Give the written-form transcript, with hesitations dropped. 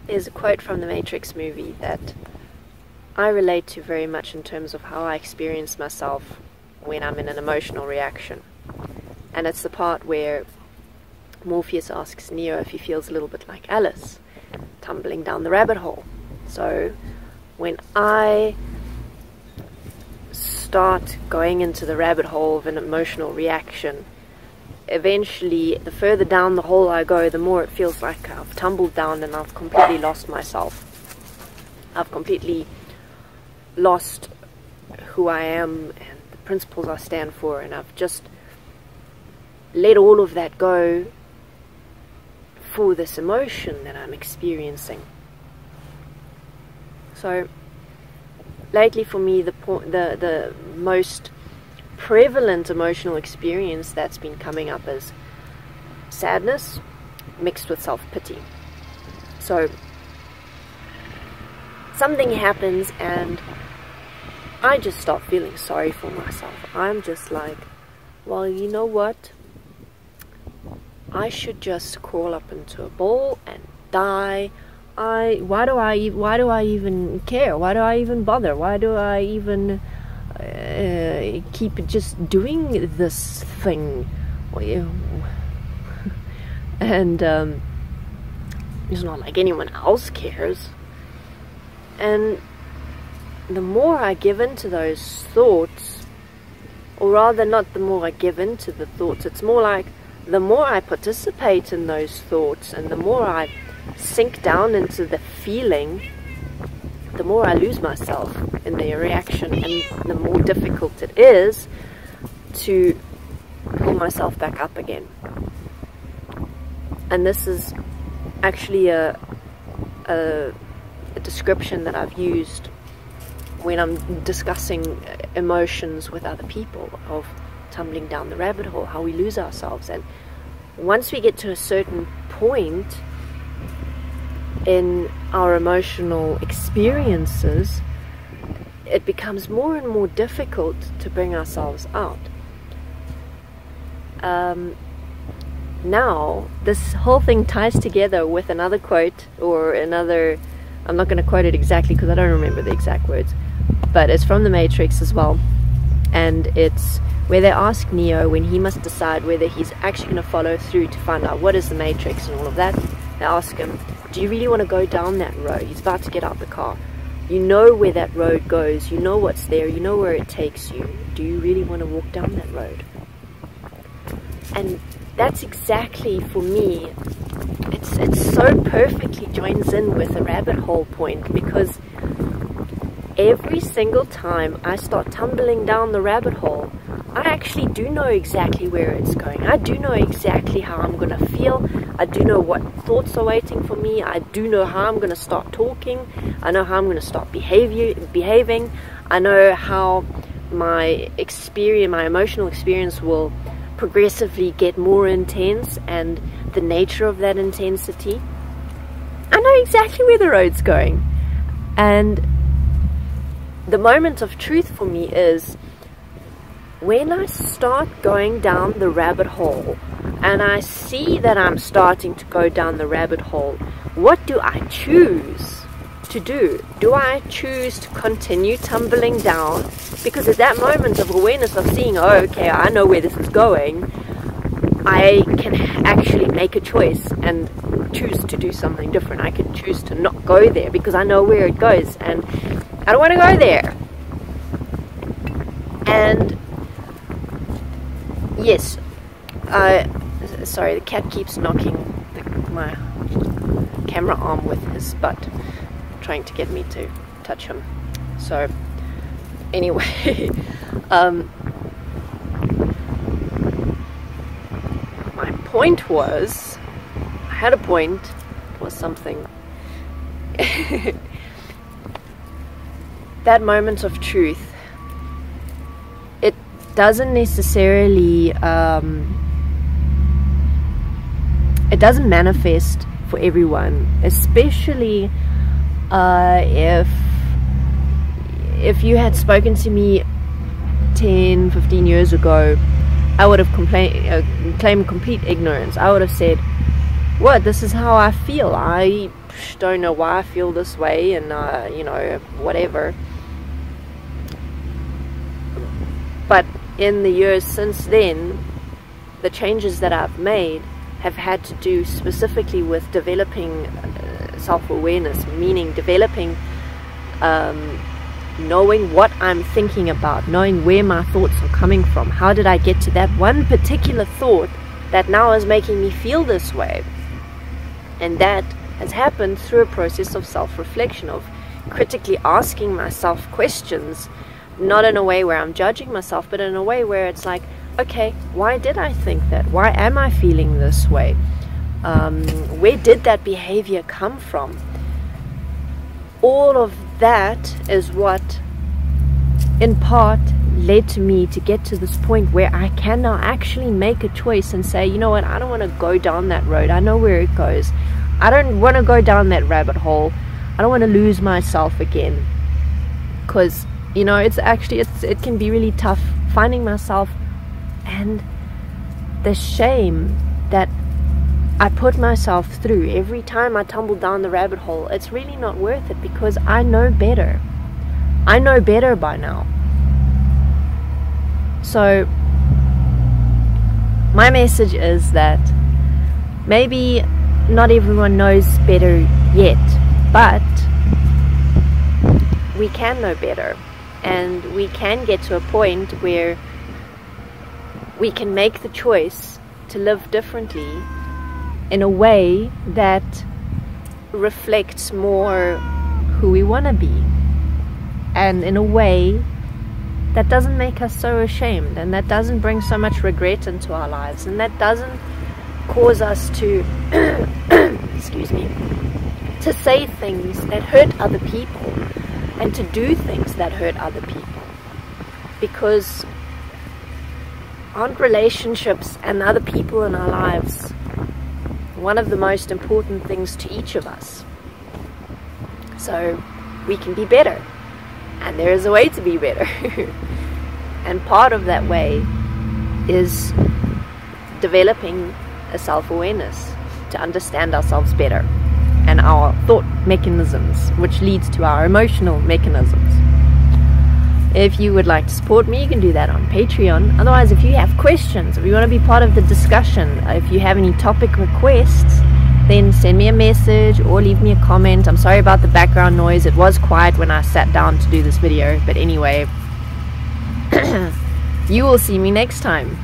There's a quote from the Matrix movie that I relate to very much in terms of how I experience myself when I'm in an emotional reaction. And it's the part where Morpheus asks Neo if he feels a little bit like Alice, tumbling down the rabbit hole. So when I start going into the rabbit hole of an emotional reaction, eventually the further down the hole I go, the more it feels like I've tumbled down and I've completely lost myself. I've completely lost who I am and the principles I stand for, and I've just let all of that go for this emotion that I'm experiencing. So lately for me, the most prevalent emotional experience that's been coming up is sadness mixed with self-pity. So something happens and I just start feeling sorry for myself. I'm just like, well, you know what? I should just crawl up into a ball and die. Why do I even care? Why do I even bother? Why do I even keep just doing this thing? And it's not like anyone else cares. And the more I give into those thoughts, or rather not the more I give into the thoughts, it's more like the more I participate in those thoughts and the more I sink down into the feeling, the more I lose myself in the reaction, and the more difficult it is to pull myself back up again. And this is actually a description that I've used when I'm discussing emotions with other people, of tumbling down the rabbit hole, how we lose ourselves. And once we get to a certain point in our emotional experiences, it becomes more and more difficult to bring ourselves out. Now, this whole thing ties together with another quote, or another, I'm not going to quote it exactly because I don't remember the exact words, but it's from the Matrix as well. And it's where they ask Neo, when he must decide whether he's actually going to follow through to find out what is the Matrix and all of that, they ask him, do you really want to go down that road? He's about to get out the car. You know where that road goes. You know what's there. You know where it takes you. Do you really want to walk down that road? And that's exactly, for me, it's so perfectly joins in with the rabbit hole point, because every single time I start tumbling down the rabbit hole, I actually do know exactly where it's going. I do know exactly how I'm going to feel. I do know what thoughts are waiting for me. I do know how I'm going to start talking. I know how I'm going to start behaving. I know how my emotional experience will progressively get more intense, and the nature of that intensity. I know exactly where the road's going. And the moment of truth for me is when I start going down the rabbit hole and I see that I'm starting to go down the rabbit hole, what do I choose to do? Do I choose to continue tumbling down? Because at that moment of awareness of seeing, oh, okay, I know where this is going, I can actually make a choice and choose to do something different. I can choose to not go there because I know where it goes and I don't want to go there. And yes, sorry, the cat keeps knocking my camera arm with his butt, trying to get me to touch him. So anyway, my point was, I had a point, it was something. That moment of truth, it doesn't necessarily, it doesn't manifest for everyone, especially if you had spoken to me 10-15 years ago, I would have claimed complete ignorance. I would have said, what, this is how I feel. I don't know why I feel this way, and you know, whatever. But in the years since then, the changes that I've made have had to do specifically with developing self-awareness, meaning developing knowing what I'm thinking about, knowing where my thoughts are coming from. How did I get to that one particular thought that now is making me feel this way? And that has happened through a process of self-reflection, of critically asking myself questions, not in a way where I'm judging myself, but in a way where it's like, okay, why did I think that? Why am I feeling this way? Where did that behavior come from? All of that is what, in part, led to me to get to this point where I can now actually make a choice and say, you know what, I don't want to go down that road. I know where it goes. I don't want to go down that rabbit hole. I don't want to lose myself again. Because, you know, it can be really tough finding myself, and the shame that I put myself through every time I tumble down the rabbit hole. It's really not worth it, because I know better. I know better by now. So my message is that maybe not everyone knows better yet, but we can know better, and we can get to a point where we can make the choice to live differently in a way that reflects more who we want to be, and in a way that doesn't make us so ashamed, and that doesn't bring so much regret into our lives, and that doesn't cause us to excuse me, to say things that hurt other people, and to do things that hurt other people. Because aren't relationships and other people in our lives one of the most important things to each of us? So we can be better, and there is a way to be better. And part of that way is developing a self-awareness to understand ourselves better and our thought mechanisms, which leads to our emotional mechanisms. If you would like to support me, you can do that on Patreon. Otherwise, if you have questions, if you want to be part of the discussion, if you have any topic requests, then send me a message or leave me a comment. I'm sorry about the background noise. It was quiet when I sat down to do this video. But anyway, you will see me next time.